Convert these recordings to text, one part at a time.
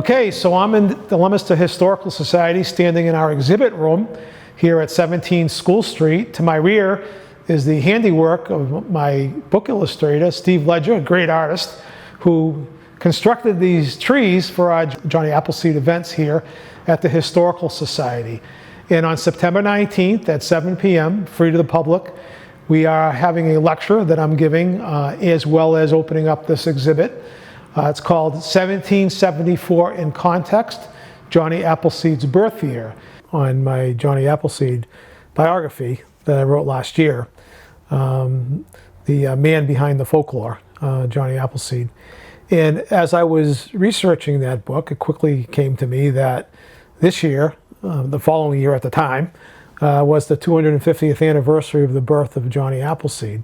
Okay, so I'm in the Leominster Historical Society, standing in our exhibit room here at 17 School Street. To my rear is the handiwork of my book illustrator, Steve Ledger, a great artist, who constructed these trees for our Johnny Appleseed events here at the Historical Society. And on September 19th at 7 p.m., free to the public, we are having a lecture that I'm giving, as well as opening up this exhibit. It's called 1774 in Context, Johnny Appleseed's Birth Year, on my Johnny Appleseed biography that I wrote last year. The man behind the folklore, Johnny Appleseed. And as I was researching that book, it quickly came to me that this year, the following year at the time, was the 250th anniversary of the birth of Johnny Appleseed.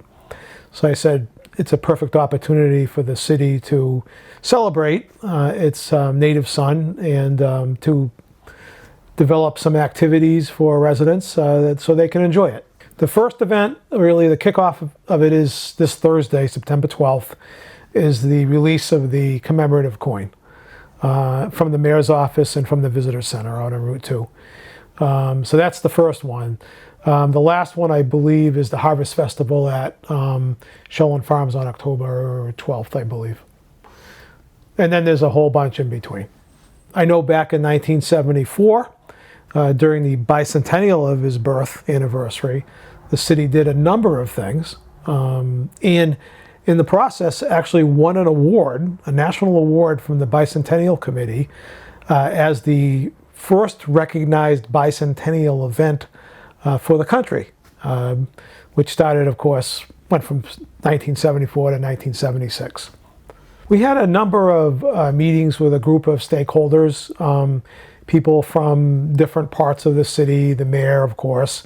So I said, it's a perfect opportunity for the city to celebrate its native son and to develop some activities for residents so they can enjoy it. The first event, really the kickoff of it, is this Thursday, September 12th, is the release of the commemorative coin from the mayor's office and from the visitor center out on Route 2. So that's the first one. The last one, I believe, is the Harvest Festival at Shelland Farms on October 12th, I believe. And then there's a whole bunch in between. I know back in 1974, during the bicentennial of his birth anniversary, the city did a number of things. And in the process, actually won an award, a national award from the Bicentennial Committee, as the first recognized bicentennial event for the country, which started, of course, went from 1974 to 1976. We had a number of meetings with a group of stakeholders, people from different parts of the city, the mayor, of course.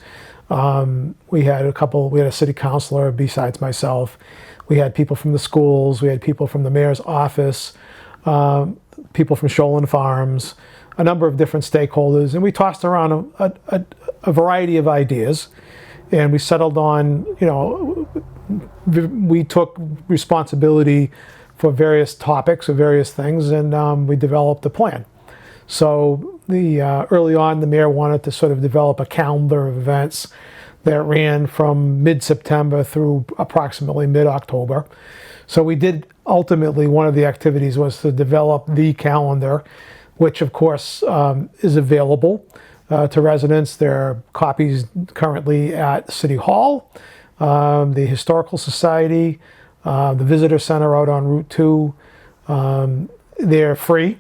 We had a city councilor besides myself. We had people from the schools, we had people from the mayor's office, people from Shelland Farms, a number of different stakeholders, and we tossed around a variety of ideas, and we settled on, we took responsibility for various topics or various things, and we developed a plan. So early on, the mayor wanted to sort of develop a calendar of events that ran from mid-September through approximately mid-October. So we did, ultimately, one of the activities was to develop the calendar, which of course is available to residents. There are copies currently at City Hall, the Historical Society, the Visitor Center out on Route 2. They're free,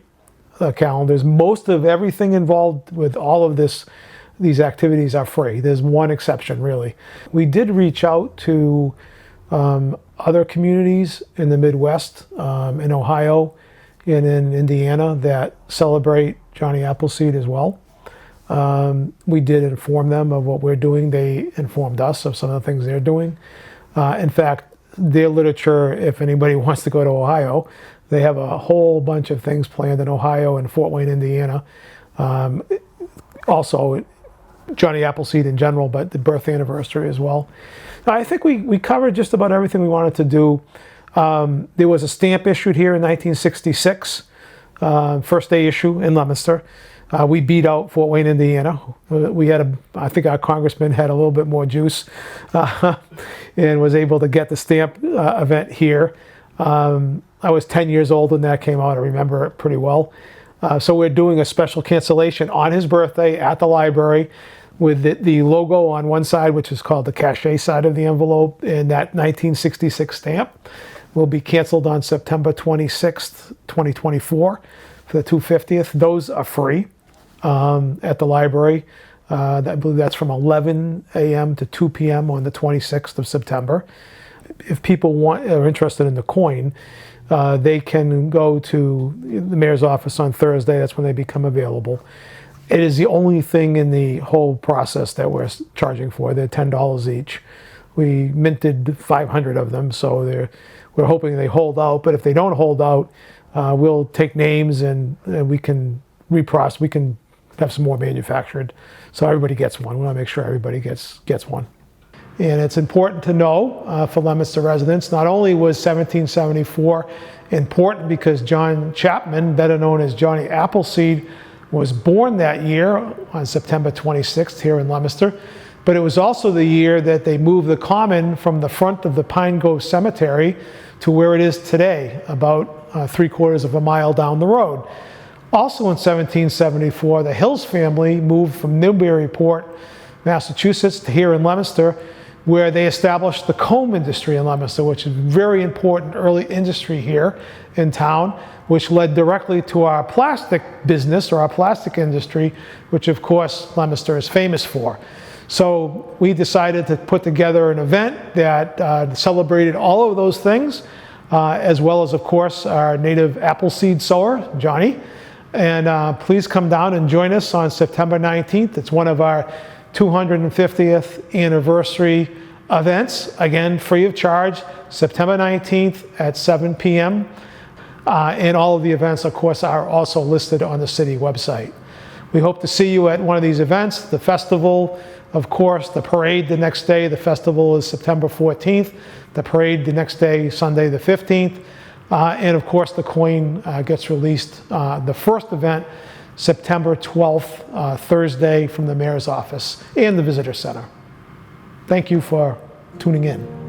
the calendars. Most of everything involved with all of these activities are free. There's one exception, really. We did reach out to other communities in the Midwest, in Ohio, and in Indiana that celebrate Johnny Appleseed as well. We did inform them of what we're doing. They informed us of some of the things they're doing. In fact, their literature, if anybody wants to go to Ohio, they have a whole bunch of things planned in Ohio and Fort Wayne, Indiana. Also, Johnny Appleseed in general, but the birth anniversary as well. I think we covered just about everything we wanted to do. There was a stamp issued here in 1966, first day issue in Leominster. We beat out Fort Wayne, Indiana. We had I think our congressman had a little bit more juice and was able to get the stamp event here. I was 10 years old when that came out. I remember it pretty well. So we're doing a special cancellation on his birthday at the library with the logo on one side, which is called the cachet side of the envelope, and that 1966 stamp will be canceled on September 26th, 2024 for the 250th. Those are free at the library. I believe that's from 11 a.m. to 2 p.m. on the 26th of September. If people are interested in the coin, they can go to the mayor's office on Thursday. That's when they become available. It is the only thing in the whole process that we're charging for. They're $10 each. We minted 500 of them, so we're hoping they hold out. But if they don't hold out, we'll take names and we can reprocess. We can have some more manufactured, so everybody gets one. We want to make sure everybody gets one. And it's important to know for Leominster residents, not only was 1774 important because John Chapman, better known as Johnny Appleseed, was born that year on September 26th here in Leominster, but it was also the year that they moved the common from the front of the Pine Grove Cemetery to where it is today, about 3/4 of a mile down the road. Also in 1774, the Hills family moved from Newburyport, Massachusetts to here in Leominster, where they established the comb industry in Leominster, which is a very important early industry here in town, which led directly to our plastic business or our plastic industry, which of course Leominster is famous for. So we decided to put together an event that celebrated all of those things, as well as of course our native Appleseed sower, Johnny. And please come down and join us on September 19th. It's one of our 250th anniversary events, again free of charge, September 19th at 7 p.m. And all of the events, of course, are also listed on the city website. We hope to see you at one of these events. The festival, of course, the parade the next day. The festival is September 14th. The parade the next day, Sunday the 15th. And of course, the coin gets released, the first event, September 12th, Thursday, from the mayor's office and the visitor center. Thank you for tuning in.